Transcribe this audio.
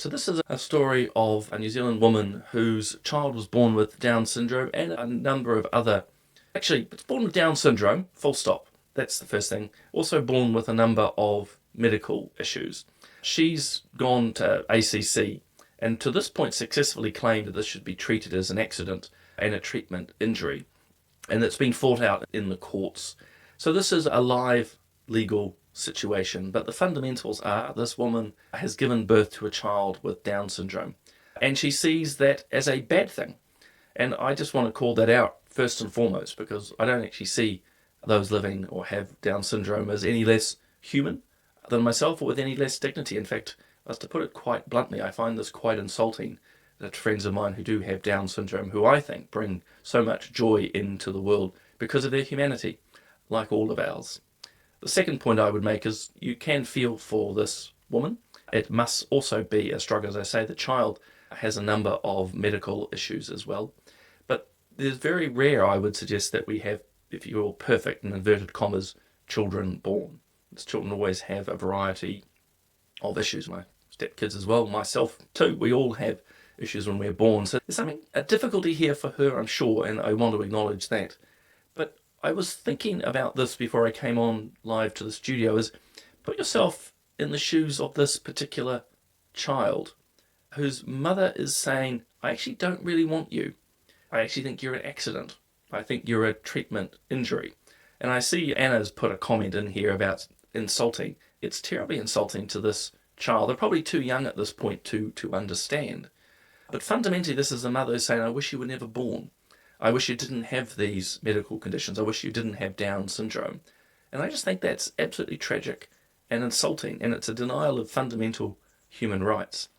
So this is a story of a New Zealand woman whose child was born with Down syndrome and a number of other... Actually, it's born with Down syndrome, full stop. That's the first thing. Also born with a number of medical issues. She's gone to ACC and to this point successfully claimed that this should be treated as an accident and a treatment injury. And it's been fought out in the courts. So this is a live legal situation, but the fundamentals are this woman has given birth to a child with Down syndrome and she sees that as a bad thing. And I just want to call that out first and foremost, because I don't actually see those living or have Down syndrome as any less human than myself or with any less dignity. In fact, as to put it quite bluntly, I find this quite insulting that friends of mine who do have Down syndrome, who I think bring so much joy into the world because of their humanity, like all of ours. The second point I would make is you can feel for this woman. It must also be a struggle. As I say, the child has a number of medical issues as well. But there's very rare, I would suggest, that we have, if you will, perfect, in inverted commas, children born. These children always have a variety of issues. My stepkids as well, myself too, we all have issues when we're born. So there's a difficulty here for her, I'm sure, and I want to acknowledge that. But I was thinking about this before I came on live to the studio, is put yourself in the shoes of this particular child whose mother is saying, I actually don't really want you. I actually think you're an accident. I think you're a treatment injury. And I see Anna's put a comment in here about insulting. It's terribly insulting to this child. They're probably too young at this point to understand. But fundamentally, this is a mother saying, I wish you were never born. I wish you didn't have these medical conditions. I wish you didn't have Down syndrome. And I just think that's absolutely tragic and insulting, and it's a denial of fundamental human rights.